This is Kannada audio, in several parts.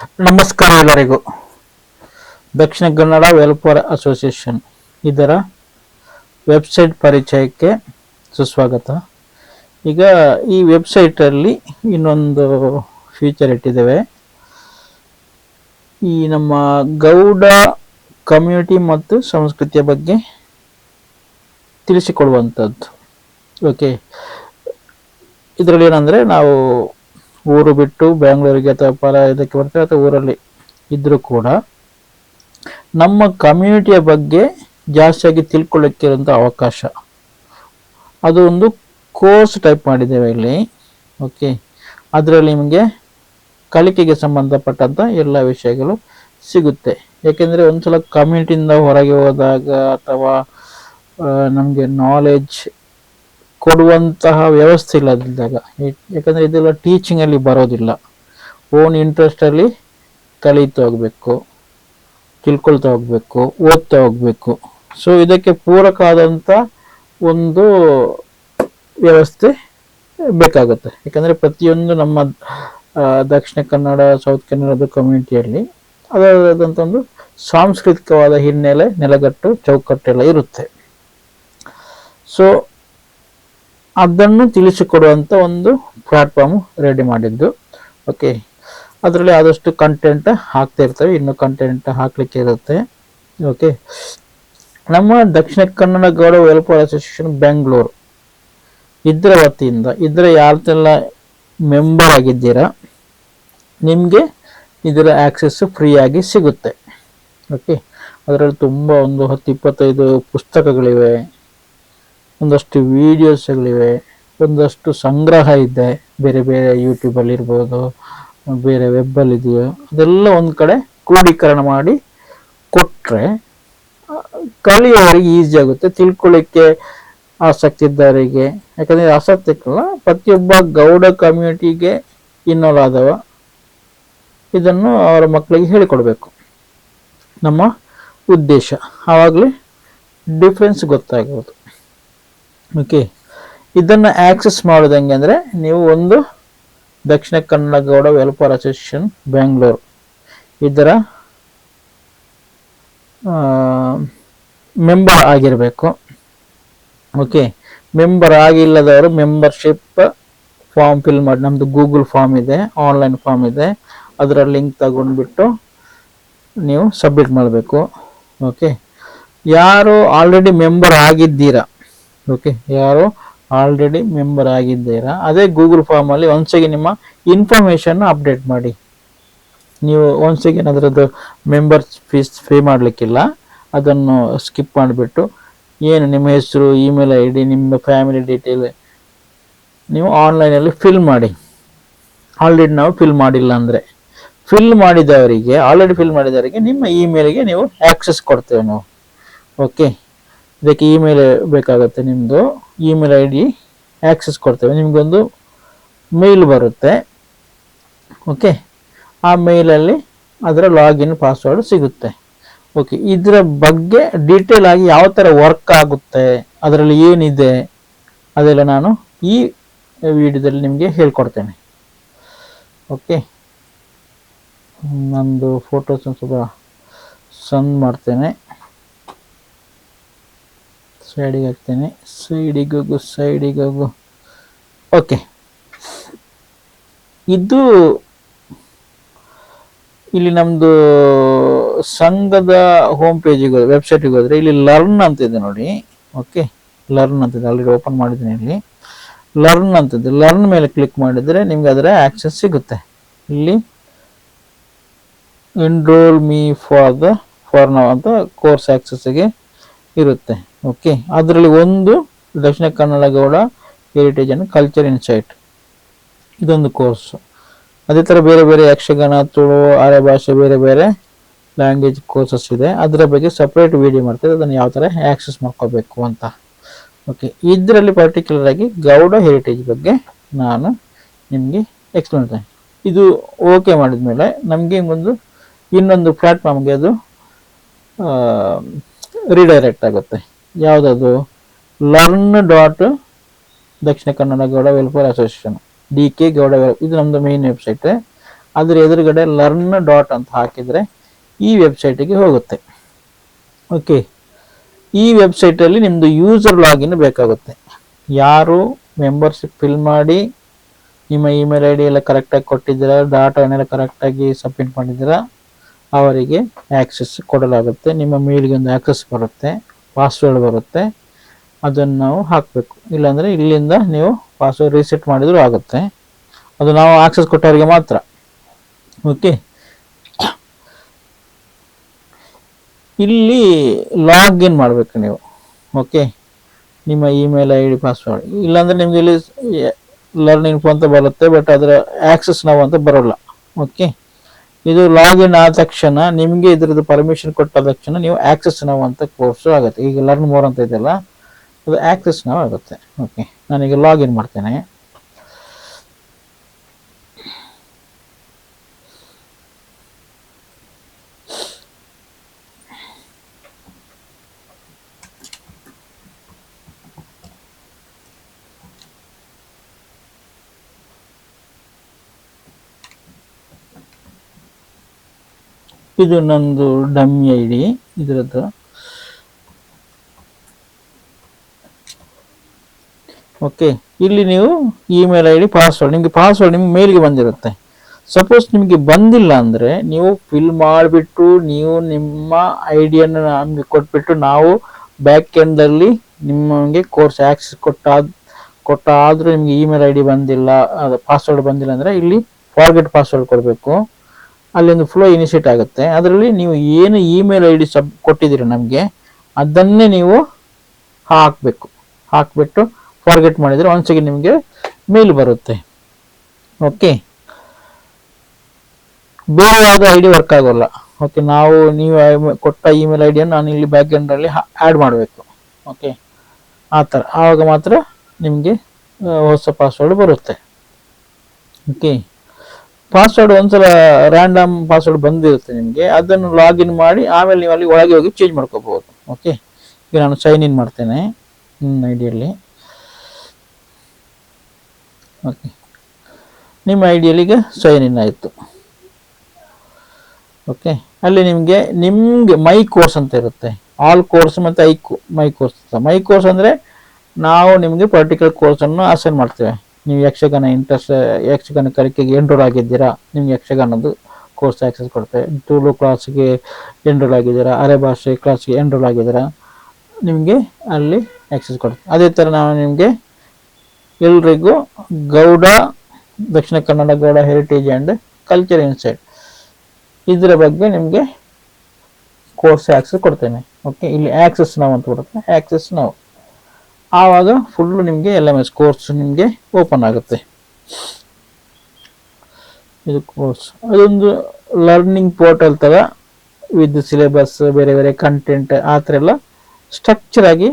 ನಮಸ್ಕಾರ ಎಲ್ಲರಿಗೂ. ದಕ್ಷಿಣ ಕನ್ನಡ ವೆಲ್ಫೇರ್ ಅಸೋಸಿಯೇಷನ್ ಇದರ ವೆಬ್ಸೈಟ್ ಪರಿಚಯಕ್ಕೆ ಸುಸ್ವಾಗತ. ಈಗ ಈ ವೆಬ್ಸೈಟಲ್ಲಿ ಇನ್ನೊಂದು ಫೀಚರ್ ಇಟ್ಟಿದ್ದೇವೆ. ಈ ನಮ್ಮ ಗೌಡ ಕಮ್ಯುನಿಟಿ ಮತ್ತು ಸಂಸ್ಕೃತಿಯ ಬಗ್ಗೆ ತಿಳಿಸಿಕೊಡುವಂಥದ್ದು. ಓಕೆ, ಇದರಲ್ಲಿ ಏನಂದರೆ ನಾವು ಊರು ಬಿಟ್ಟು ಬೆಂಗಳೂರಿಗೆ ಅಥವಾ ಇದಕ್ಕೆ ಬರ್ತೇವೆ ಅಥವಾ ಊರಲ್ಲಿ ಇದ್ರೂ ಕೂಡ ನಮ್ಮ ಕಮ್ಯುನಿಟಿಯ ಬಗ್ಗೆ ಜಾಸ್ತಿಯಾಗಿ ತಿಳ್ಕೊಳ್ಳಿಕ್ಕಿರುವಂಥ ಅವಕಾಶ, ಅದು ಒಂದು ಕೋರ್ಸ್ ಟೈಪ್ ಮಾಡಿದ್ದೇವೆ ಇಲ್ಲಿ. ಓಕೆ, ಅದರಲ್ಲಿ ನಿಮಗೆ ಕಲಿಕೆಗೆ ಸಂಬಂಧಪಟ್ಟಂಥ ಎಲ್ಲ ವಿಷಯಗಳು ಸಿಗುತ್ತೆ. ಯಾಕೆಂದರೆ ಒಂದ್ಸಲ ಕಮ್ಯುನಿಟಿಯಿಂದ ಹೊರಗೆ ಹೋದಾಗ ಅಥವಾ ನಮಗೆ ನಾಲೆಜ್ ಕೊಡುವಂತಹ ವ್ಯವಸ್ಥೆ ಇಲ್ಲದಿದ್ದಾಗ, ಯಾಕಂದರೆ ಇದೆಲ್ಲ ಟೀಚಿಂಗಲ್ಲಿ ಬರೋದಿಲ್ಲ, ಓನ್ ಇಂಟ್ರೆಸ್ಟಲ್ಲಿ ಕಲಿತಾ ಹೋಗಬೇಕು, ತಿಳ್ಕೊಳ್ತಾ ಹೋಗಬೇಕು, ಓದ್ತಾ ಹೋಗಬೇಕು. ಸೊ ಇದಕ್ಕೆ ಪೂರಕ ಆದಂಥ ಒಂದು ವ್ಯವಸ್ಥೆ ಬೇಕಾಗುತ್ತೆ. ಯಾಕಂದರೆ ಪ್ರತಿಯೊಂದು ನಮ್ಮ ದಕ್ಷಿಣ ಕನ್ನಡ, ಸೌತ್ ಕನ್ನಡದ ಕಮ್ಯುನಿಟಿಯಲ್ಲಿ ಅದರಾದಂಥ ಒಂದು ಸಾಂಸ್ಕೃತಿಕವಾದ ಹಿನ್ನೆಲೆ, ನೆಲಗಟ್ಟು, ಚೌಕಟ್ಟೆಲ್ಲ ಇರುತ್ತೆ. ಸೊ ಅದನ್ನು ತಿಳಿಸಿಕೊಡುವಂಥ ಒಂದು ಪ್ಲಾಟ್ಫಾರ್ಮ್ ರೆಡಿ ಮಾಡಿದ್ದು. ಓಕೆ, ಅದರಲ್ಲಿ ಆದಷ್ಟು ಕಂಟೆಂಟ್ ಹಾಕ್ತಾ ಇರ್ತವೆ, ಇನ್ನು ಕಂಟೆಂಟ್ ಹಾಕ್ಲಿಕ್ಕೆ ಇರುತ್ತೆ. ಓಕೆ, ನಮ್ಮ ದಕ್ಷಿಣ ಕನ್ನಡ ಗೌಡ ವೆಲ್ಫೇರ್ ಅಸೋಸಿಯೇಷನ್ ಬೆಂಗಳೂರು ಇದರ ವತಿಯಿಂದ ಇದರ ಯಾರ್ದೆಲ್ಲ ಮೆಂಬರ್ ಆಗಿದ್ದೀರಾ ನಿಮಗೆ ಇದರ ಆಕ್ಸೆಸ್ ಫ್ರೀಯಾಗಿ ಸಿಗುತ್ತೆ. ಓಕೆ, ಅದರಲ್ಲಿ ತುಂಬ ಒಂದು 10-25 ಪುಸ್ತಕಗಳಿವೆ, ಒಂದಷ್ಟು ವಿಡಿಯೋಸ್ಗಳಿವೆ, ಒಂದಷ್ಟು ಸಂಗ್ರಹ ಇದೆ, ಬೇರೆ ಬೇರೆ ಯೂಟ್ಯೂಬಲ್ಲಿ ಇರ್ಬೋದು, ಬೇರೆ ವೆಬ್ಬಲ್ಲಿ ಇದೆಯೋ, ಅದೆಲ್ಲ ಒಂದು ಕಡೆ ಕ್ರೋಢೀಕರಣ ಮಾಡಿ ಕೊಟ್ಟರೆ ಕಲಿಯೋರಿಗೆ ಈಸಿ ಆಗುತ್ತೆ, ತಿಳ್ಕೊಳ್ಳಿಕ್ಕೆ ಆಸಕ್ತಿ ಇದ್ದವರಿಗೆ. ಯಾಕಂದರೆ ಆಸಕ್ತಿಕ್ಕಲ್ಲ, ಪ್ರತಿಯೊಬ್ಬ ಗೌಡ ಕಮ್ಯುನಿಟಿಗೆ ಇನ್ವಾಲ್ವ್ ಆದವ ಇದನ್ನು ಅವರ ಮಕ್ಕಳಿಗೆ ಹೇಳಿಕೊಡ್ಬೇಕು ನಮ್ಮ ಉದ್ದೇಶ. ಆವಾಗಲೇ ಡಿಫ್ರೆನ್ಸ್ ಗೊತ್ತಾಗೋದು. ಓಕೆ, ಇದನ್ನು ಆಕ್ಸೆಸ್ ಮಾಡೋದು ಹೆಂಗೆ ಅಂದರೆ, ನೀವು ಒಂದು ದಕ್ಷಿಣ ಕನ್ನಡ ಗೌಡ ವೆಲ್ಫೇರ್ ಅಸೋಸಿಯೇಷನ್ ಬೆಂಗಳೂರು ಇದರ ಮೆಂಬರ್ ಆಗಿರಬೇಕು. ಓಕೆ, ಮೆಂಬರ್ ಆಗಿಲ್ಲದವರು ಮೆಂಬರ್ಶಿಪ್ ಫಾರ್ಮ್ ಫಿಲ್ ಮಾಡಿ, ನಮ್ಮದು ಗೂಗಲ್ ಫಾರ್ಮ್ ಇದೆ, ಆನ್ಲೈನ್ ಫಾರ್ಮ್ ಇದೆ, ಅದರ ಲಿಂಕ್ ತಗೊಂಡ್ಬಿಟ್ಟು ನೀವು ಸಬ್ಮಿಟ್ ಮಾಡಬೇಕು. ಓಕೆ, ಯಾರು ಆಲ್ರೆಡಿ ಮೆಂಬರ್ ಆಗಿದ್ದೀರಾ, ಓಕೆ, ಯಾರು ಆಲ್ರೆಡಿ ಮೆಂಬರ್ ಆಗಿದ್ದೀರಾ, ಅದೇ ಗೂಗಲ್ ಫಾರ್ಮಲ್ಲಿ ಒಂದ್ಸಗಿ ನಿಮ್ಮ ಇನ್ಫಾರ್ಮೇಷನ್ ಅಪ್ಡೇಟ್ ಮಾಡಿ. ನೀವು ಒಂದ್ಸಗಿ ಅದರದ್ದು ಮೆಂಬರ್ ಫೀಸ್ ಪೇ ಮಾಡಲಿಕ್ಕಿಲ್ಲ, ಅದನ್ನು ಸ್ಕಿಪ್ ಮಾಡಿಬಿಟ್ಟು ಏನು ನಿಮ್ಮ ಹೆಸರು, ಇಮೇಲ್ ಐ ಡಿ, ನಿಮ್ಮ ಫ್ಯಾಮಿಲಿ ಡೀಟೇಲ್ ನೀವು ಆನ್ಲೈನಲ್ಲಿ ಫಿಲ್ ಮಾಡಿ. ಆಲ್ರೆಡಿ ನಾವು ಫಿಲ್ ಮಾಡಿಲ್ಲ ಅಂದರೆ, ಆಲ್ರೆಡಿ ಫಿಲ್ ಮಾಡಿದವರಿಗೆ ನಿಮ್ಮ ಇಮೇಲ್ಗೆ ನೀವು ಆಕ್ಸೆಸ್ ಕೊಡ್ತೇವೆ ನಾವು. ಓಕೆ, ಇದಕ್ಕೆ ಇಮೇಲ್ ಬೇಕಾಗುತ್ತೆ, ನಿಮ್ಮದು ಇಮೇಲ್ ಐ ಡಿ ಆ್ಯಕ್ಸೆಸ್ ಕೊಡ್ತೇವೆ, ನಿಮಗೊಂದು ಮೇಲ್ ಬರುತ್ತೆ. ಓಕೆ, ಆ ಮೇಲಲ್ಲಿ ಅದರ ಲಾಗಿನ್ ಪಾಸ್ವರ್ಡ್ ಸಿಗುತ್ತೆ. ಓಕೆ, ಇದರ ಬಗ್ಗೆ ಡೀಟೇಲ್ ಆಗಿ ಯಾವ ಥರ ವರ್ಕ್ ಆಗುತ್ತೆ, ಅದರಲ್ಲಿ ಏನಿದೆ ಅದೆಲ್ಲ ನಾನು ಈ ವಿಡಿಯೋದಲ್ಲಿ ನಿಮಗೆ ಹೇಳ್ಕೊಡ್ತೇನೆ. ಓಕೆ, ನಂದು ಫೋಟೋಸ್ ಸ್ವಲ್ಪ ಸಣ್ಣ ಮಾಡ್ತೇನೆ, ಸೈಡಿಗೆ ಹಾಕ್ತೇನೆ, ಸೈಡಿಗೆ ಹೋಗು. ಓಕೆ, ಇದು ಇಲ್ಲಿ ನಮ್ಮದು ಸಂಘದ ಹೋಮ್ ಪೇಜಿಗೆ ಹೋದ್ರೆ, ವೆಬ್ಸೈಟಿಗೆ ಹೋದರೆ ಇಲ್ಲಿ ಲರ್ನ್ ಅಂತಿದೆ ನೋಡಿ. ಓಕೆ, ಲರ್ನ್ ಅಂತಿದೆ, ಆಲ್ರೆಡಿ ಓಪನ್ ಮಾಡಿದ್ದೀನಿ. ಇಲ್ಲಿ ಲರ್ನ್ ಅಂತಿದೆ, ಲರ್ನ್ ಮೇಲೆ ಕ್ಲಿಕ್ ಮಾಡಿದರೆ ನಿಮ್ಗೆ ಅದರ ಆಕ್ಸೆಸ್ ಸಿಗುತ್ತೆ. ಇಲ್ಲಿ ಎನ್ರೋಲ್ ಮೀ ಫಾರ್ ನೌ ಅಂತ ಕೋರ್ಸ್ ಆಕ್ಸೆಸ್ಗೆ ಇರುತ್ತೆ. ಓಕೆ, ಅದರಲ್ಲಿ ಒಂದು Dakshina Kannada Gowda heritage and culture insight, ಇದೊಂದು ಕೋರ್ಸು. ಅದೇ ಥರ ಬೇರೆ ಬೇರೆ ಯಕ್ಷಗಾನ, ತುಳು, ಆರ್ಯ ಭಾಷೆ, ಬೇರೆ ಬೇರೆ ಲ್ಯಾಂಗ್ವೇಜ್ ಕೋರ್ಸಸ್ ಇದೆ. ಅದರ ಬಗ್ಗೆ ಸಪ್ರೇಟ್ ವಿಡಿಯೋ ಮಾಡ್ತಾರೆ, ಅದನ್ನು ಯಾವ ಥರ ಆ್ಯಕ್ಸೆಸ್ ಮಾಡ್ಕೋಬೇಕು ಅಂತ. ಓಕೆ, ಇದರಲ್ಲಿ ಪರ್ಟಿಕ್ಯುಲರ್ ಆಗಿ ಗೌಡ ಹೆರಿಟೇಜ್ ಬಗ್ಗೆ ನಾನು ನಿಮಗೆ ಎಕ್ಸ್ಪ್ಲೇನ್ ಮಾಡ್ತೇನೆ. ಇದು ಓಕೆ ಮಾಡಿದ ಮೇಲೆ ನಮಗೆ ಇನ್ನೊಂದು ಪ್ಲ್ಯಾಟ್ಫಾರ್ಮ್ಗೆ ಅದು ರಿಡೈರೆಕ್ಟ್ ಆಗುತ್ತೆ. ಯಾವುದದು? learn. ದಕ್ಷಿಣ Kannada Gowda welfare association, DK Gowda, ಇದು ನಮ್ಮದು ಮೇನ್ ವೆಬ್ಸೈಟ್. ಅದ್ರ ಎದುರುಗಡೆ ಲರ್ನ್ ಡಾಟ್ ಅಂತ ಹಾಕಿದರೆ ಈ ವೆಬ್ಸೈಟಿಗೆ ಹೋಗುತ್ತೆ. ಓಕೆ, ಈ ವೆಬ್ಸೈಟಲ್ಲಿ ನಿಮ್ಮದು ಯೂಸರ್ ಲಾಗಿನ್ ಬೇಕಾಗುತ್ತೆ. ಯಾರು ಮೆಂಬರ್ಶಿಪ್ ಫಿಲ್ ಮಾಡಿ ನಿಮ್ಮ ಇಮೇಲ್ ಐ ಡಿ ಎಲ್ಲ ಕರೆಕ್ಟಾಗಿ ಕೊಟ್ಟಿದ್ದೀರಾ, ಡಾಟಾನೆಲ್ಲ ಕರೆಕ್ಟಾಗಿ ಸಬ್ಮಿಟ್ ಮಾಡಿದ್ದೀರಾ, ಅವರಿಗೆ ಆ್ಯಕ್ಸೆಸ್ ಕೊಡಲಾಗುತ್ತೆ. ನಿಮ್ಮ ಮೇಲ್ಗೆ ಒಂದು ಆ್ಯಕ್ಸೆಸ್ ಬರುತ್ತೆ, ಪಾಸ್ವರ್ಡ್ ಬರುತ್ತೆ, ಅದನ್ನು ನಾವು ಹಾಕಬೇಕು. ಇಲ್ಲಾಂದರೆ ಇಲ್ಲಿಂದ ನೀವು ಪಾಸ್ವರ್ಡ್ ರೀಸೆಟ್ ಮಾಡಿದರೂ ಆಗುತ್ತೆ. ಅದು ನಾವು ಆಕ್ಸೆಸ್ ಕೊಟ್ಟವರಿಗೆ ಮಾತ್ರ. ಓಕೆ, ಇಲ್ಲಿ ಲಾಗಿನ್ ಮಾಡಬೇಕು ನೀವು. ಓಕೆ, ನಿಮ್ಮ ಇಮೇಲ್ ಐ ಡಿ ಪಾಸ್ವರ್ಡ್, ಇಲ್ಲಾಂದರೆ ನಿಮಗೆ ಇಲ್ಲಿ ಲರ್ನ್ ಇನ್ಫೋ ಅಂತ ಬರುತ್ತೆ, ಬಟ್ ಅದರ ಆಕ್ಸೆಸ್ ನಾವು ಅಂತ ಬರೋಲ್ಲ. ಓಕೆ, ಇದು ಲಾಗಿನ್ ಆದ ತಕ್ಷಣ ನಿಮಗೆ ಇದ್ರದ್ದು ಪರ್ಮಿಷನ್ ಕೊಟ್ಟ ತಕ್ಷಣ ನೀವು ಆಕ್ಸೆಸ್ ನಾವು ಅಂತ ಕೋರ್ಸ್ ಆಗುತ್ತೆ. ಈಗ ಲರ್ನ್ ಮೋರ್ ಅಂತ ಇದೆಯಲ್ಲ, ಅದು ಆಕ್ಸೆಸ್ ನಾವು ಆಗುತ್ತೆ. ಓಕೆ, ನಾನೀಗ ಲಾಗಿನ್ ಮಾಡ್ತೇನೆ. ಇದು ನಂದು ಡಮ್ಮಿ ಐ ಡಿ ಇದರದ್ದು. ಓಕೆ, ಇಲ್ಲಿ ನೀವು ಇಮೇಲ್ ಐ ಡಿ ಪಾಸ್ವರ್ಡ್, ನಿಮಗೆ ಪಾಸ್ವರ್ಡ್ ನಿಮ್ಗೆ ಮೇಲ್ಗೆ ಬಂದಿರುತ್ತೆ. ಸಪೋಸ್ ನಿಮಗೆ ಬಂದಿಲ್ಲ ಅಂದರೆ ನೀವು ಫಿಲ್ ಮಾಡಿಬಿಟ್ಟು ನೀವು ನಿಮ್ಮ ಐ ಡಿಯನ್ನು ನಮಗೆ ಕೊಟ್ಬಿಟ್ಟು ನಾವು ಬ್ಯಾಕ್ ಎಂಡಲ್ಲಿ ನಿಮಗೆ ಕೋರ್ಸ್ ಆ್ಯಕ್ಸೆಸ್ ಕೊಟ್ಟಾದರೂ ನಿಮಗೆ ಇಮೇಲ್ ಐ ಡಿ ಬಂದಿಲ್ಲ, ಅದು ಪಾಸ್ವರ್ಡ್ ಬಂದಿಲ್ಲ ಅಂದರೆ ಇಲ್ಲಿ ಫಾರ್ಗೆಟ್ ಪಾಸ್ವರ್ಡ್ ಕೊಡಬೇಕು. ಅಲ್ಲೊಂದು ಫ್ಲೋ ಇನಿಷಿಯೇಟ್ ಆಗುತ್ತೆ. ಅದರಲ್ಲಿ ನೀವು ಏನು ಇಮೇಲ್ ಐ ಡಿ ಕೊಟ್ಟಿದ್ದೀರಿ ನಮಗೆ, ಅದನ್ನೇ ನೀವು ಹಾಕಬೇಕು. ಹಾಕಿಬಿಟ್ಟು ಫಾರ್ಗೆಟ್ ಮಾಡಿದರೆ ಒಂದ್ಸಗಿ ನಿಮಗೆ ಮೇಲ್ ಬರುತ್ತೆ. ಓಕೆ, ಬೇರೆ ಯಾವುದೋ ಐ ಡಿ ವರ್ಕ್ ಆಗೋಲ್ಲ. ಓಕೆ, ನೀವು ಕೊಟ್ಟ ಇಮೇಲ್ ಐ ಡಿಯನ್ನು ನಾನು ಇಲ್ಲಿ ಬ್ಯಾಕ್ ಎಂಡಲ್ಲಿ ಆ್ಯಡ್ ಮಾಡಬೇಕು. ಓಕೆ, ಆ ಥರ ಆವಾಗ ಮಾತ್ರ ನಿಮಗೆ ಹೊಸ ಪಾಸ್ವರ್ಡ್ ಬರುತ್ತೆ. ಓಕೆ, ಪಾಸ್ವರ್ಡ್ ಒಂದ್ಸಲ ರ್ಯಾಂಡಮ್ ಪಾಸ್ವರ್ಡ್ ಬಂದಿರುತ್ತೆ ನಿಮಗೆ, ಅದನ್ನು ಲಾಗಿನ್ ಮಾಡಿ ಆಮೇಲೆ ನೀವು ಅಲ್ಲಿ ಒಳಗೆ ಹೋಗಿ ಚೇಂಜ್ ಮಾಡ್ಕೋಬಹುದು. ಓಕೆ, ಈಗ ನಾನು ಸೈನ್ ಇನ್ ಮಾಡ್ತೇನೆ ಐ ಡಿಯಲ್ಲಿ. ಓಕೆ, ನಿಮ್ಮ ಐ ಡಿಯಲ್ಲಿ ಈಗ ಸೈನ್ ಇನ್ ಆಯಿತು. ಓಕೆ, ಅಲ್ಲಿ ನಿಮಗೆ ಮೈ ಕೋರ್ಸ್ ಅಂತ ಇರುತ್ತೆ. ಆಲ್ ಕೋರ್ಸ್ ಮತ್ತು ಮೈ ಕೋರ್ಸ್. ಮೈ ಕೋರ್ಸ್ ಅಂದರೆ ನಾವು ನಿಮಗೆ ಪರ್ಟಿಕ್ಯುಲರ್ ಕೋರ್ಸನ್ನು ಅಸೈನ್ ಮಾಡ್ತೇವೆ. ನೀವು ಯಕ್ಷಗಾನ ಕಲಿಕೆಗೆ ಎನ್ರೋಲ್ ಆಗಿದ್ದೀರಾ, ನಿಮ್ಗೆ ಯಕ್ಷಗಾನದ್ದು ಕೋರ್ಸ್ ಆಕ್ಸೆಸ್ ಕೊಡ್ತೇವೆ. ತುಳು ಕ್ಲಾಸ್ಗೆ ಎನ್ರೋಲ್ ಆಗಿದ್ದೀರಾ, ಅರೆ ಭಾಷೆ ಕ್ಲಾಸ್ಗೆ ಎನ್ರೋಲ್ ಆಗಿದ್ದೀರಾ, ನಿಮಗೆ ಅಲ್ಲಿ ಆಕ್ಸೆಸ್ ಕೊಡ್ತೇವೆ. ಅದೇ ಥರ ನಾವು ನಿಮಗೆ ಎಲ್ರಿಗೂ ಗೌಡ ದಕ್ಷಿಣ Kannada Gowda heritage and culture insight ಇದರ ಬಗ್ಗೆ ನಿಮಗೆ ಕೋರ್ಸ್ ಆಕ್ಸೆಸ್ ಕೊಡ್ತೇನೆ. ಓಕೆ, ಇಲ್ಲಿ ಆಕ್ಸೆಸ್ ನಾವು ಅಂತ ಕೊಡುತ್ತೆ, ಆಕ್ಸೆಸ್ ನಾವು. ಆವಾಗ ಫುಲ್ಲು ನಿಮಗೆ LMS ಕೋರ್ಸ್ ನಿಮಗೆ ಓಪನ್ ಆಗುತ್ತೆ. ಇದು ಕೋರ್ಸ್ ಅದೊಂದು ಲರ್ನಿಂಗ್ ಪೋರ್ಟಲ್ ಥರ ವಿತ್ ಸಿಲೆಬಸ್, ಬೇರೆ ಬೇರೆ ಕಂಟೆಂಟ್, ಆ ಥರ ಎಲ್ಲ ಸ್ಟ್ರಕ್ಚರ್ ಆಗಿ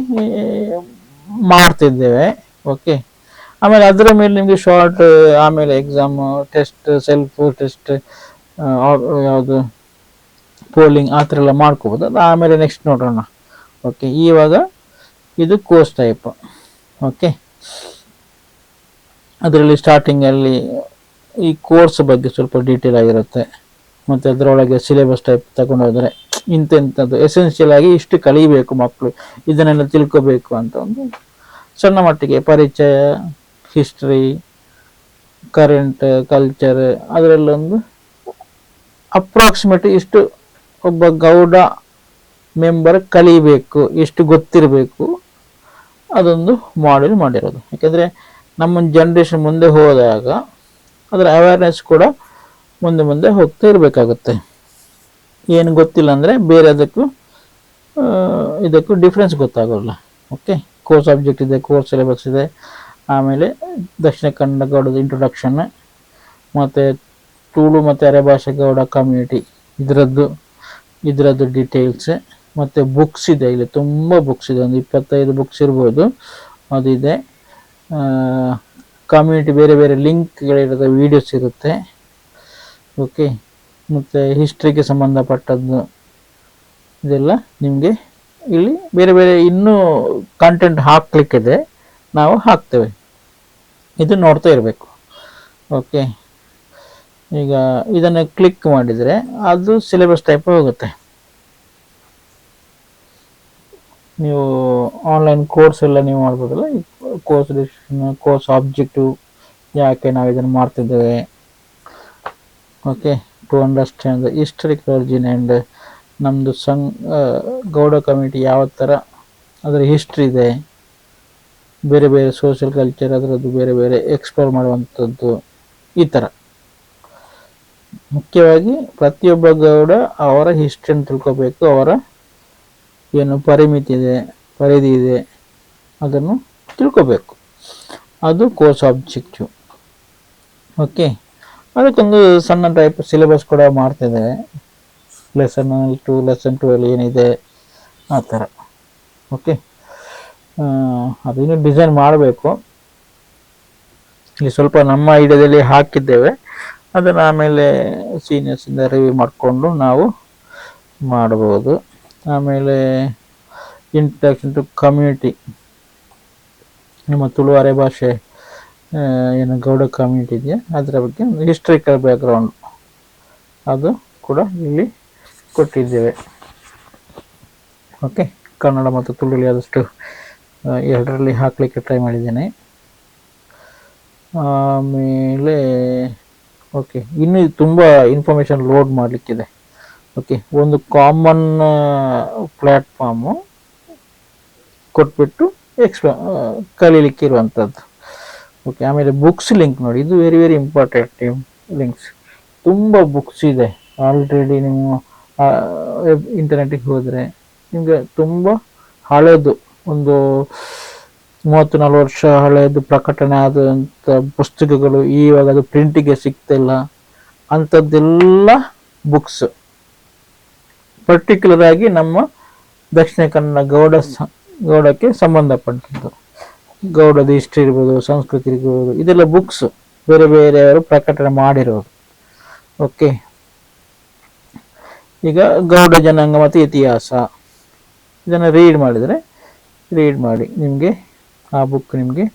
ಮಾಡ್ತಿದ್ದೇವೆ. ಓಕೆ, ಆಮೇಲೆ ಅದರ ಮೇಲೆ ನಿಮಗೆ ಶಾರ್ಟ್, ಆಮೇಲೆ ಎಕ್ಸಾಮ್ ಟೆಸ್ಟ್, ಸೆಲ್ಫ್ ಟೆಸ್ಟ್, ಯಾವುದು ಪೋಲಿಂಗ್, ಆ ಥರ ಎಲ್ಲ ಮಾಡ್ಕೋಬೋದು. ಅದು ಆಮೇಲೆ ನೆಕ್ಸ್ಟ್ ನೋಡೋಣ. ಓಕೆ, ಇವಾಗ ಇದು ಕೋರ್ಸ್ ಟೈಪ್. ಓಕೆ, ಅದರಲ್ಲಿ ಸ್ಟಾರ್ಟಿಂಗಲ್ಲಿ ಈ ಕೋರ್ಸ್ ಬಗ್ಗೆ ಸ್ವಲ್ಪ ಡೀಟೇಲ್ ಆಗಿರುತ್ತೆ. ಮತ್ತು ಅದರೊಳಗೆ ಸಿಲೆಬಸ್ ಟೈಪ್ ತಗೊಂಡೋದ್ರೆ ಇಂಥದ್ದು ಎಸೆನ್ಷಿಯಲ್ ಆಗಿ ಇಷ್ಟು ಕಲಿಬೇಕು ಮಕ್ಕಳು, ಇದನ್ನೆಲ್ಲ ತಿಳ್ಕೋಬೇಕು ಅಂತ ಒಂದು ಸಣ್ಣ ಮಟ್ಟಿಗೆ ಪರಿಚಯ, ಹಿಸ್ಟ್ರಿ, ಕರೆಂಟ್, ಕಲ್ಚರ್, ಅದರಲ್ಲೊಂದು ಅಪ್ರಾಕ್ಸಿಮೇಟ್ ಇಷ್ಟು ಒಬ್ಬ ಗೌಡ ಮೆಂಬರ್ ಕಲಿಬೇಕು, ಎಷ್ಟು ಗೊತ್ತಿರಬೇಕು, ಅದೊಂದು ಮಾಡೆಲ್ ಮಾಡಿರೋದು. ಯಾಕೆಂದರೆ ನಮ್ಮ ಜನ್ರೇಷನ್ ಮುಂದೆ ಹೋದಾಗ ಅದರ ಅವೇರ್ನೆಸ್ ಕೂಡ ಮುಂದೆ ಮುಂದೆ ಹೋಗ್ತಾ ಇರಬೇಕಾಗುತ್ತೆ. ಏನು ಗೊತ್ತಿಲ್ಲ ಅಂದರೆ ಬೇರೆ ಇದಕ್ಕೂ ಡಿಫ್ರೆನ್ಸ್ ಗೊತ್ತಾಗೋಲ್ಲ. ಓಕೆ, ಕೋರ್ಸ್ ಸಬ್ಜೆಕ್ಟ್ ಇದೆ, ಕೋರ್ಸ್ ಸಿಲೆಬಸ್ ಇದೆ, ಆಮೇಲೆ ದಕ್ಷಿಣ ಕನ್ನಡ ಗೌಡದ ಇಂಟ್ರೊಡಕ್ಷನ್, ಮತ್ತು ತುಳು ಮತ್ತು ಅರೆ ಭಾಷೆ ಗೌಡ ಕಮ್ಯುನಿಟಿ ಇದರದ್ದು ಡೀಟೇಲ್ಸ್, ಮತ್ತು ಬುಕ್ಸ್ ಇದೆ. ಇಲ್ಲಿ ತುಂಬ ಬುಕ್ಸ್ ಇದೆ, ಒಂದು 25 ಬುಕ್ಸ್ ಇರ್ಬೋದು. ಅದಿದೆ. ಕಮ್ಯುನಿಟಿ ಬೇರೆ ಬೇರೆ ಲಿಂಕ್ಗಳಿರೋದು ವೀಡಿಯೋಸ್ ಇರುತ್ತೆ. ಓಕೆ, ಮತ್ತು ಹಿಸ್ಟ್ರಿಗೆ ಸಂಬಂಧಪಟ್ಟದ್ದು ಇದೆಲ್ಲ ನಿಮಗೆ ಇಲ್ಲಿ ಬೇರೆ ಬೇರೆ ಇನ್ನೂ ಕಂಟೆಂಟ್ ಹಾಕ್ಲಿಕ್ಕಿದೆ, ನಾವು ಹಾಕ್ತೇವೆ. ಇದು ನೋಡ್ತಾ ಇರಬೇಕು. ಓಕೆ, ಈಗ ಇದನ್ನು ಕ್ಲಿಕ್ ಮಾಡಿದರೆ ಅದು ಸಿಲೆಬಸ್ ಟೈಪ್ ಹೋಗುತ್ತೆ. ನೀವು ಆನ್ಲೈನ್ ಕೋರ್ಸ್ ಎಲ್ಲ ನೀವು ಮಾಡ್ಬೋದಲ್ಲ, ಈ ಕೋರ್ಸ್ ಡಿಸ್ಕ್ರಿಪ್ಷನ್, ಕೋರ್ಸ್ ಆಬ್ಜೆಕ್ಟಿವ್, ಯಾಕೆ ನಾವು ಇದನ್ನು ಮಾಡ್ತಿದ್ದೇವೆ, okay, to understand the historical origin and ನಮ್ಮದು ಗೌಡ ಕಮ್ಯುನಿಟಿ ಯಾವ ಥರ ಅದರ ಹಿಸ್ಟ್ರಿ ಇದೆ, ಬೇರೆ ಬೇರೆ ಸೋಷಿಯಲ್ ಕಲ್ಚರ್ ಅದರದ್ದು ಬೇರೆ ಬೇರೆ ಎಕ್ಸ್ಪ್ಲೋರ್ ಮಾಡುವಂಥದ್ದು. ಈ ಥರ ಮುಖ್ಯವಾಗಿ ಪ್ರತಿಯೊಬ್ಬ ಗೌಡ ಅವರ ಹಿಸ್ಟ್ರಿಯನ್ನು ತಿಳ್ಕೋಬೇಕು, ಅವರ ಏನು ಪರಿಮಿತಿ ಇದೆ, ಪರಿಧಿ ಇದೆ, ಅದನ್ನು ತಿಳ್ಕೋಬೇಕು. ಅದು ಕೋರ್ಸ್ ಆಬ್ಜೆಕ್ಟಿವ್. ಓಕೆ, ಅದಕ್ಕೊಂದು ಸಣ್ಣ ಟೈಪ್ ಸಿಲೆಬಸ್ ಕೂಡ ಮಾಡ್ತಿದ್ದೇವೆ. ಲೆಸನ್ 2, ಲೆಸನ್ 12 ಏನಿದೆ ಆ ಥರ. ಓಕೆ, ಅದನ್ನು ಡಿಸೈನ್ ಮಾಡಬೇಕು. ಇಲ್ಲಿ ಸ್ವಲ್ಪ ನಮ್ಮ ಐಡಿಯಾದಲ್ಲಿ ಹಾಕಿದ್ದೇವೆ, ಅದನ್ನು ಆಮೇಲೆ ಸೀನಿಯರ್ಸಿಂದ ರಿವ್ಯೂ ಮಾಡಿಕೊಂಡು ನಾವು ಮಾಡ್ಬೋದು. ಆಮೇಲೆ ಇಂಟ್ರಡಕ್ಷನ್ ಟು ಕಮ್ಯುನಿಟಿ, ನಮ್ಮ ತುಳುವಾರೆ ಭಾಷೆ ಏನು ಗೌಡ ಕಮ್ಯುನಿಟಿ ಇದೆಯಾ ಅದರ ಬಗ್ಗೆ ಒಂದು ಹಿಸ್ಟ್ರಿಕಲ್ ಬ್ಯಾಕ್ಗ್ರೌಂಡ್ ಅದು ಕೂಡ ಇಲ್ಲಿ ಕೊಟ್ಟಿದ್ದೇವೆ. ಓಕೆ, ಕನ್ನಡ ಮತ್ತು ತುಳುಲಿ ಆದಷ್ಟು ಎರಡರಲ್ಲಿ ಹಾಕಲಿಕ್ಕೆ ಟ್ರೈ ಮಾಡಿದ್ದೇನೆ. ಆಮೇಲೆ ಓಕೆ, ಇನ್ನೂ ತುಂಬ ಇನ್ಫಾರ್ಮೇಷನ್ ಲೋಡ್ ಮಾಡಲಿಕ್ಕಿದೆ. ಓಕೆ, ಒಂದು ಕಾಮನ್ ಪ್ಲ್ಯಾಟ್ಫಾರ್ಮು ಕೊಟ್ಬಿಟ್ಟು ಕಲೀಲಿಕ್ಕೆ ಇರುವಂಥದ್ದು. ಓಕೆ, ಆಮೇಲೆ ಬುಕ್ಸ್ ಲಿಂಕ್ ನೋಡಿ, ಇದು ವೆರಿ ವೆರಿ ಇಂಪಾರ್ಟೆಂಟ್ ಲಿಂಕ್ಸ್. ತುಂಬ ಬುಕ್ಸ್ ಇದೆ ಆಲ್ರೆಡಿ. ನೀವು ಇಂಟರ್ನೆಟಿಗೆ ಹೋದರೆ ನಿಮಗೆ ತುಂಬ ಹಳೆಯದು, ಒಂದು 30-40 ವರ್ಷ ಹಳೆಯದು ಪ್ರಕಟಣೆ ಆದಂಥ ಪುಸ್ತಕಗಳು ಇವಾಗ ಅದು ಪ್ರಿಂಟಿಗೆ ಸಿಗ್ತಿಲ್ಲ. ಅಂಥದ್ದೆಲ್ಲ ಬುಕ್ಸ್ ಪರ್ಟಿಕ್ಯುಲರ್ ಆಗಿ ನಮ್ಮ ದಕ್ಷಿಣ ಕನ್ನಡ ಗೌಡಕ್ಕೆ ಸಂಬಂಧಪಟ್ಟದ್ದು, ಗೌಡದ ಹಿಸ್ಟ್ರಿ ಇರ್ಬೋದು, ಸಂಸ್ಕೃತಿ ಇರ್ಬೋದು, ಇದೆಲ್ಲ ಬುಕ್ಸ್ ಬೇರೆ ಬೇರೆಯವರು ಪ್ರಕಟಣೆ ಮಾಡಿರೋದು. ಓಕೆ, ಈಗ ಗೌಡ ಜನಾಂಗ ಮತ್ತು ಇತಿಹಾಸ ಇದನ್ನು ರೀಡ್ ಮಾಡಿ ನಿಮಗೆ ಆ ಬುಕ್ ನಿಮಗೆ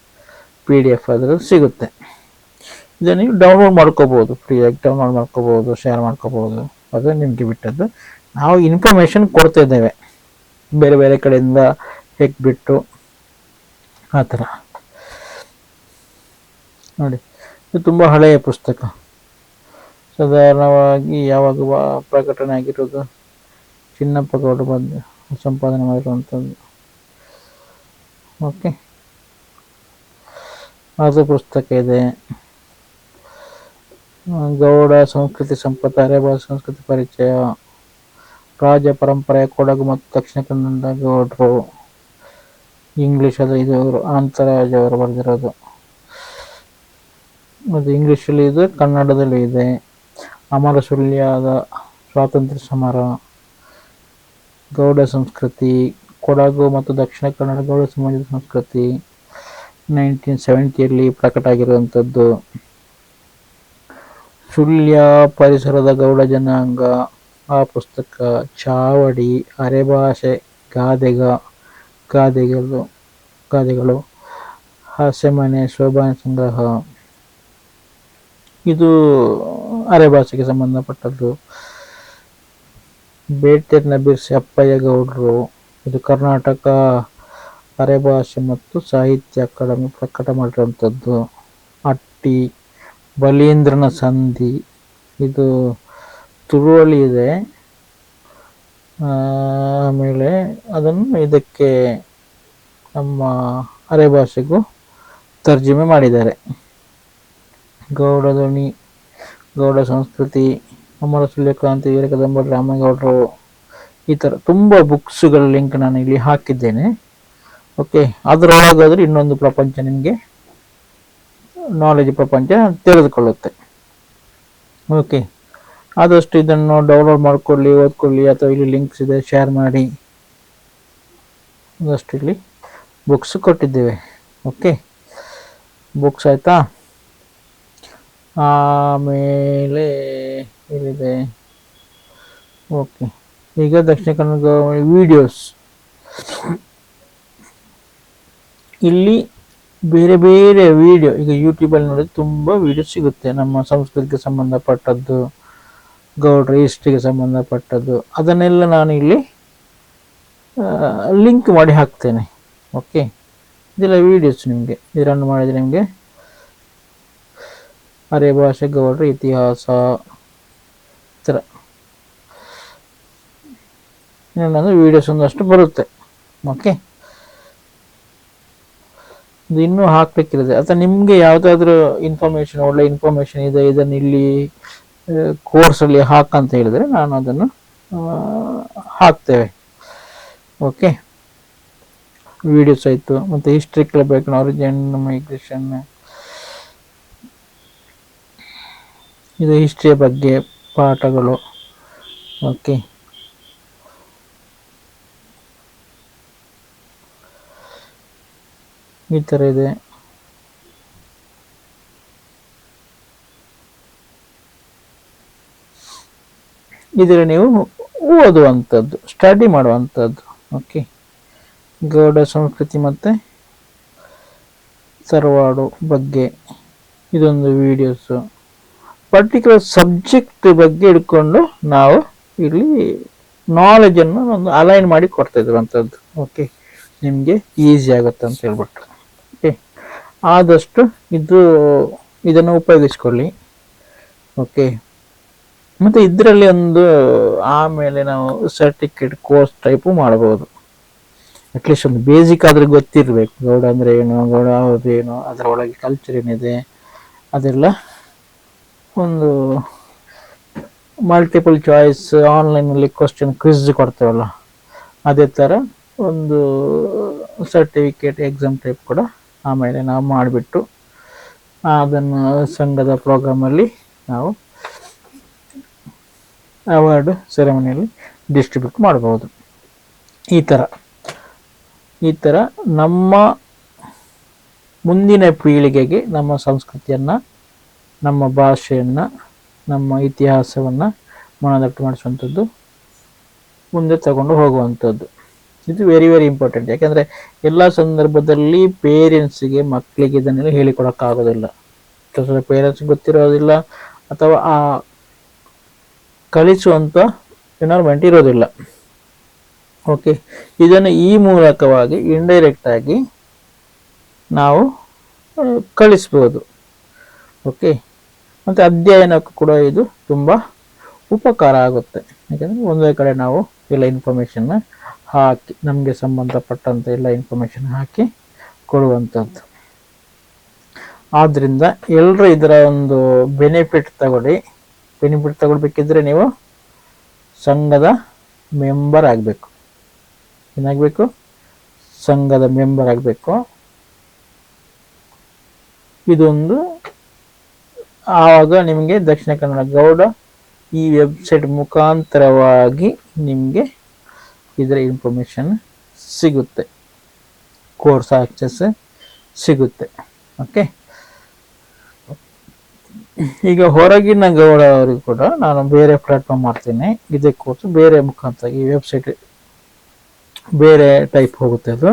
PDF ಅದರಲ್ಲಿ ಸಿಗುತ್ತೆ. ಇದನ್ನು ನೀವು ಡೌನ್ಲೋಡ್ ಮಾಡ್ಕೋಬೋದು, ಫ್ರೀಯಾಗಿ ಡೌನ್ಲೋಡ್ ಮಾಡ್ಕೋಬೋದು, ಶೇರ್ ಮಾಡ್ಕೋಬೋದು, ಅದು ನಿಮಗೆ ಬಿಟ್ಟದ್ದು. ನಾವು ಇನ್ಫಾರ್ಮೇಷನ್ ಕೊಡ್ತಾ ಇದ್ದೇವೆ ಬೇರೆ ಬೇರೆ ಕಡೆಯಿಂದ ಬಿಟ್ಟು ಆ ಥರ. ನೋಡಿ, ಇದು ತುಂಬ ಹಳೆಯ ಪುಸ್ತಕ, ಸಾಧಾರಣವಾಗಿ ಯಾವಾಗ ಪ್ರಕಟಣೆ ಆಗಿರೋದು, ಚಿನ್ನಪ್ಪ ಗೌಡ ಬಂದು ಸಂಪಾದನೆ ಮಾಡಿರುವಂಥದ್ದು. ಓಕೆ, ಅದು ಪುಸ್ತಕ ಇದೆ. ಗೌಡ ಸಂಸ್ಕೃತಿ ಸಂಪತ್ತು, ಅರೆಭಾಷೆ ಸಂಸ್ಕೃತಿ ಪರಿಚಯ, ರಾಜ ಪರಂಪರೆಯ ಕೊಡಗು ಮತ್ತು ದಕ್ಷಿಣ ಕನ್ನಡ ಗೌಡರು, ಇಂಗ್ಲೀಷ್ ಅದು ಇದು ಅನಂತರಾಜ್ ಅವರು ಬರೆದಿರೋದು. ಅದು ಇಂಗ್ಲೀಷಲ್ಲಿ ಇದೆ, ಕನ್ನಡದಲ್ಲಿ ಇದೆ. ಅಮರ ಸುಳ್ಯದ ಸ್ವಾತಂತ್ರ್ಯ ಸಮರ, ಗೌಡ ಸಂಸ್ಕೃತಿ, ಕೊಡಗು ಮತ್ತು ದಕ್ಷಿಣ ಕನ್ನಡ ಗೌಡ ಸಮಾಜದ ಸಂಸ್ಕೃತಿ, 1970ಯಲ್ಲಿ ಪ್ರಕಟ ಆಗಿರುವಂಥದ್ದು. ಸುಳ್ಯ ಪರಿಸರದ ಗೌಡ ಜನಾಂಗ ಆ ಪುಸ್ತಕ, ಚಾವಡಿ, ಅರೆಭಾಷೆ ಗಾದೆಗಳು, ಹಾಸ್ಯಮನೆ ಸೋಬಾನೆ ಸಂಗ್ರಹ, ಇದು ಅರೆಭಾಷೆಗೆ ಸಂಬಂಧಪಟ್ಟದ್ದು. ಬೇಟೆರ್ನ ಬಿರ್ಸಿ ಅಪ್ಪಯ್ಯ ಗೌಡರು, ಇದು ಕರ್ನಾಟಕ ಅರೆಭಾಷೆ ಮತ್ತು ಸಾಹಿತ್ಯ ಅಕಾಡೆಮಿ ಪ್ರಕಟ ಮಾಡಿರುವಂಥದ್ದು. ಅಟ್ಟಿ, ಬಲೀಂದ್ರನ ಸಂಧಿ, ಇದು ತುಳುವಲ್ಲಿ ಇದೆ. ಆಮೇಲೆ ಅದನ್ನು ಇದಕ್ಕೆ ನಮ್ಮ ಅರೆಭಾಷೆಗೂ ತರ್ಜುಮೆ ಮಾಡಿದ್ದಾರೆ. ಗೌಡ ಧ್ವನಿ, ಗೌಡ ಸಂಸ್ಕೃತಿ, ಅಮರ ಸೂರ್ಯಕಾಂತಿ, ವೀರಕದಂಬ ರಾಮೇಗೌಡರು, ಈ ಥರ ತುಂಬ ಬುಕ್ಸ್ಗಳ ಲಿಂಕ್ ನಾನು ಇಲ್ಲಿ ಹಾಕಿದ್ದೇನೆ. ಓಕೆ, ಅದರೊಳಗಾದ್ರೆ ಇನ್ನೊಂದು ಪ್ರಪಂಚ ನಿಮಗೆ ನಾಲೆಜ್ ಪ್ರಪಂಚ ತೆರೆದುಕೊಳ್ಳುತ್ತೆ. ಓಕೆ, ಆದಷ್ಟು ಇದನ್ನು ಡೌನ್ಲೋಡ್ ಮಾಡ್ಕೊಳ್ಳಿ, ಓದ್ಕೊಳ್ಳಿ, ಅಥವಾ ಇಲ್ಲಿ ಲಿಂಕ್ಸ್ ಇದೆ ಶೇರ್ ಮಾಡಿ. ಅದಷ್ಟು ಇಲ್ಲಿ ಬುಕ್ಸ್ ಕೊಟ್ಟಿದ್ದೇವೆ. ಓಕೆ, ಬುಕ್ಸ್ ಆಯಿತಾ. ಆಮೇಲೆ ಇಲ್ಲಿದೆ. ಓಕೆ, ಈಗ ದಕ್ಷಿಣ ಕನ್ನಡ ವಿಡಿಯೋಸ್, ಇಲ್ಲಿ ಬೇರೆ ಬೇರೆ ವಿಡಿಯೋ ಈಗ ಯೂಟ್ಯೂಬಲ್ಲಿ ನೋಡಿದ್ರೆ ತುಂಬ ವಿಡಿಯೋ ಸಿಗುತ್ತೆ, ನಮ್ಮ ಸಂಸ್ಕೃತಿಗೆ ಸಂಬಂಧಪಟ್ಟದ್ದು, ಗೌಡ್ರ ಹಿಸ್ಟ್ರಿಗೆ ಸಂಬಂಧಪಟ್ಟದ್ದು. ಅದನ್ನೆಲ್ಲ ನಾನು ಇಲ್ಲಿ ಲಿಂಕ್ ಮಾಡಿ ಹಾಕ್ತೇನೆ. ಓಕೆ, ಇದೆಲ್ಲ ವೀಡಿಯೋಸ್ ನಿಮಗೆ ರನ್ ಮಾಡಿದರೆ ನಿಮಗೆ ಅರೆ ಭಾಷೆ, ಗೌಡ್ರ ಇತಿಹಾಸ, ಈ ಥರ ಇನ್ನೊಂದು ವೀಡಿಯೋಸ್ ಒಂದಷ್ಟು ಬರುತ್ತೆ. ಓಕೆ, ಇದು ಇನ್ನೂ ಹಾಕ್ಲಿಕ್ಕಿರುತ್ತೆ. ಅಥವಾ ನಿಮಗೆ ಯಾವುದಾದ್ರೂ ಇನ್ಫಾರ್ಮೇಷನ್, ಒಳ್ಳೆ ಇನ್ಫಾರ್ಮೇಷನ್ ಇದೆ, ಇದನ್ನು ಇಲ್ಲಿ ಕೋರ್ಸಲ್ಲಿ ಹಾಕಂತ ಹೇಳಿದರೆ ನಾನು ಅದನ್ನು ಹಾಕ್ತೇವೆ. ಓಕೆ, ವಿಡಿಯೋಸ್ ಆಯಿತು, ಮತ್ತು ಹಿಸ್ಟ್ರಿ ಕೇಳಬೇಕು, ಆರಿಜಿನ್, ಮೈಗ್ರೇಷನ್, ಇದು ಹಿಸ್ಟ್ರಿಯ ಬಗ್ಗೆ ಪಾಠಗಳು. ಓಕೆ, ಈ ಥರ ಇದೆ. ಇದರ ನೀವು ಓದುವಂಥದ್ದು, ಸ್ಟಡಿ ಮಾಡುವಂಥದ್ದು. ಓಕೆ, ಗೌಡ ಸಂಸ್ಕೃತಿ ಮತ್ತು ತರವಾಡು ಬಗ್ಗೆ ಇದೊಂದು ವಿಡಿಯೋಸು. ಪರ್ಟಿಕ್ಯುಲರ್ ಸಬ್ಜೆಕ್ಟ್ ಬಗ್ಗೆ ಹಿಡ್ಕೊಂಡು ನಾವು ಇಲ್ಲಿ ನಾಲೆಜನ್ನು ಒಂದು ಅಲೈನ್ ಮಾಡಿ ಕೊಡ್ತಾ ಇರುವಂಥದ್ದು. ಓಕೆ, ನಿಮಗೆ ಈಸಿ ಆಗುತ್ತೆ ಅಂತ ಹೇಳ್ಬಿಟ್ಟು. ಓಕೆ, ಆದಷ್ಟು ಇದನ್ನು ಉಪಯೋಗಿಸ್ಕೊಳ್ಳಿ. ಓಕೆ, ಮತ್ತು ಇದರಲ್ಲಿ ಒಂದು ಆಮೇಲೆ ನಾವು ಸರ್ಟಿಫಿಕೇಟ್ ಕೋರ್ಸ್ ಟೈಪು ಮಾಡ್ಬೋದು. ಅಟ್ಲೀಸ್ಟ್ ಒಂದು ಬೇಸಿಕ್ ಆದ್ರೆ ಗೊತ್ತಿರಬೇಕು, ಗೌಡ ಅಂದರೆ ಏನು, ಗೌಡ ಅವ್ರದ್ದು ಏನು, ಅದರ ಒಳಗೆ ಕಲ್ಚರ್ ಏನಿದೆ, ಅದೆಲ್ಲ ಒಂದು ಮಲ್ಟಿಪಲ್ ಚಾಯ್ಸ್ ಆನ್ಲೈನಲ್ಲಿ ಕ್ವಶನ್ ಕ್ವಿಜ್ ಕೊಡ್ತೇವಲ್ಲ, ಅದೇ ಥರ ಒಂದು ಸರ್ಟಿಫಿಕೇಟ್ ಎಕ್ಸಾಮ್ ಟೈಪ್ ಕೂಡ ಆಮೇಲೆ ನಾವು ಮಾಡಿಬಿಟ್ಟು ಅದನ್ನು ಸಂಘದ ಪ್ರೋಗ್ರಾಮಲ್ಲಿ ನಾವು ಅವಾರ್ಡ್ ಸೆರೆಮನಿಯಲ್ಲಿ ಡಿಸ್ಟ್ರಿಬ್ಯೂಟ್ ಮಾಡ್ಬೋದು. ಈ ಥರ ನಮ್ಮ ಮುಂದಿನ ಪೀಳಿಗೆಗೆ ನಮ್ಮ ಸಂಸ್ಕೃತಿಯನ್ನು, ನಮ್ಮ ಭಾಷೆಯನ್ನು, ನಮ್ಮ ಇತಿಹಾಸವನ್ನು ಮನದಟ್ಟು ಮಾಡಿಸುವಂಥದ್ದು, ಮುಂದೆ ತಗೊಂಡು ಹೋಗುವಂಥದ್ದು. ಇದು ವೆರಿ ವೆರಿ ಇಂಪಾರ್ಟೆಂಟ್. ಯಾಕೆಂದರೆ ಎಲ್ಲ ಸಂದರ್ಭದಲ್ಲಿ ಪೇರೆಂಟ್ಸಿಗೆ ಮಕ್ಕಳಿಗೆ ಇದನ್ನೆಲ್ಲ ಹೇಳಿಕೊಡೋಕ್ಕಾಗೋದಿಲ್ಲ. ಪೇರೆಂಟ್ಸ್ಗೆ ಗೊತ್ತಿರೋದಿಲ್ಲ, ಅಥವಾ ಆ ಕಲಿಸುವಂಥ ಎನ್ವೈರ್ಮೆಂಟ್ ಇರೋದಿಲ್ಲ. ಓಕೆ, ಇದನ್ನು ಈ ಮೂಲಕವಾಗಿ ಇಂಡೈರೆಕ್ಟಾಗಿ ನಾವು ಕಲಿಸ್ಬೋದು. ಓಕೆ, ಮತ್ತು ಅಧ್ಯಯನಕ್ಕೂ ಕೂಡ ಇದು ತುಂಬ ಉಪಕಾರ ಆಗುತ್ತೆ. ಯಾಕೆಂದರೆ ಒಂದೇ ಕಡೆ ನಾವು ಎಲ್ಲ ಇನ್ಫಾರ್ಮೇಷನ್ನ ಹಾಕಿ, ನಮಗೆ ಸಂಬಂಧಪಟ್ಟಂಥ ಎಲ್ಲ ಇನ್ಫಾರ್ಮೇಷನ್ ಹಾಕಿ ಕೊಡುವಂಥದ್ದು. ಆದ್ದರಿಂದ ಎಲ್ಲರೂ ಇದರ ಒಂದು ಬೆನಿಫಿಟ್ ತಗೊಳ್ಬೇಕಿದ್ರೆ ನೀವು ಸಂಘದ ಮೆಂಬರ್ ಆಗಬೇಕು. ಏನಾಗಬೇಕು? ಸಂಘದ ಮೆಂಬರ್ ಆಗಬೇಕು. ಇದೊಂದು ಆವಾಗ ನಿಮಗೆ ದಕ್ಷಿಣ ಕನ್ನಡ ಗೌಡ ಈ ವೆಬ್ಸೈಟ್ ಮುಖಾಂತರವಾಗಿ ನಿಮಗೆ ಇದರ ಇನ್ಫಾರ್ಮೇಷನ್ ಸಿಗುತ್ತೆ, ಕೋರ್ಸ್ ಆಕ್ಸೆಸ್ ಸಿಗುತ್ತೆ. ಓಕೆ, ಈಗ ಹೊರಗಿನ ಗೌಡ ಅವರಿಗೂ ಕೂಡ ನಾನು ಬೇರೆ ಪ್ಲಾಟ್ಫಾರ್ಮ್ ಮಾಡ್ತೀನಿ. ಇದೇ ಕೋರ್ಸ್ ಬೇರೆ ಮುಖಾಂತರ ಈ ವೆಬ್ಸೈಟ್ ಬೇರೆ ಟೈಪ್ ಹೋಗುತ್ತೆ ಅದು.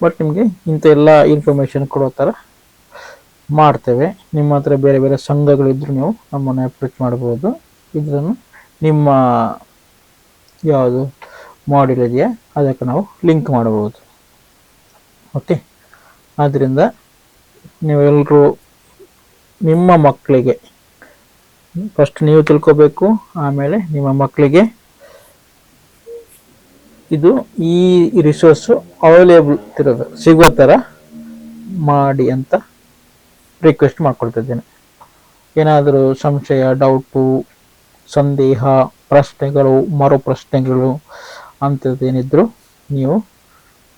ಬಟ್ ನಿಮಗೆ ಇಂಥ ಎಲ್ಲ ಇನ್ಫಾರ್ಮೇಷನ್ ಕೊಡೋ ಥರ ಮಾಡ್ತೇವೆ. ನಿಮ್ಮ ಹತ್ರ ಬೇರೆ ಬೇರೆ ಸಂಘಗಳಿದ್ರು ನೀವು ನಮ್ಮನ್ನು ಅಪ್ರೋಚ್ ಮಾಡ್ಬೋದು. ಇದನ್ನು ನಿಮ್ಮ ಯಾವುದು ಮಾಡ್ಯೂಲ್ ಇದೆಯಾ ಅದಕ್ಕೆ ನಾವು ಲಿಂಕ್ ಮಾಡಬಹುದು. ಓಕೆ, ಆದ್ದರಿಂದ ನೀವೆಲ್ಲರೂ ನಿಮ್ಮ ಮಕ್ಕಳಿಗೆ ಫಸ್ಟ್ ನೀವು ತಿಳ್ಕೋಬೇಕು, ಆಮೇಲೆ ನಿಮ್ಮ ಮಕ್ಕಳಿಗೆ ಇದು ಈ ರಿಸೋರ್ಸು ಅವೈಲೇಬಲ್ ಸಿಗೋ ಥರ ಮಾಡಿ ಅಂತ ರಿಕ್ವೆಸ್ಟ್ ಮಾಡ್ಕೊಳ್ತಿದ್ದೇನೆ. ಏನಾದರೂ ಸಂಶಯ, ಡೌಟು, ಸಂದೇಹ, ಪ್ರಶ್ನೆಗಳು, ಮರು ಪ್ರಶ್ನೆಗಳು ಅಂಥದ್ದೇನಿದ್ರು ನೀವು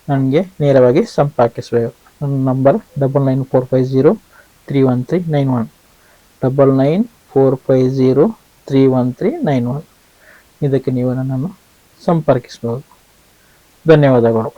ನನಗೆ ನೇರವಾಗಿ ಸಂಪರ್ಕಿಸಬೇಕು. ನನ್ನ ನಂಬರ್ 9945031391 9945031391. ಇದಕ್ಕೆ ನೀವು ನನ್ನನ್ನು ಸಂಪರ್ಕಿಸಬಹುದು. ಧನ್ಯವಾದಗಳು.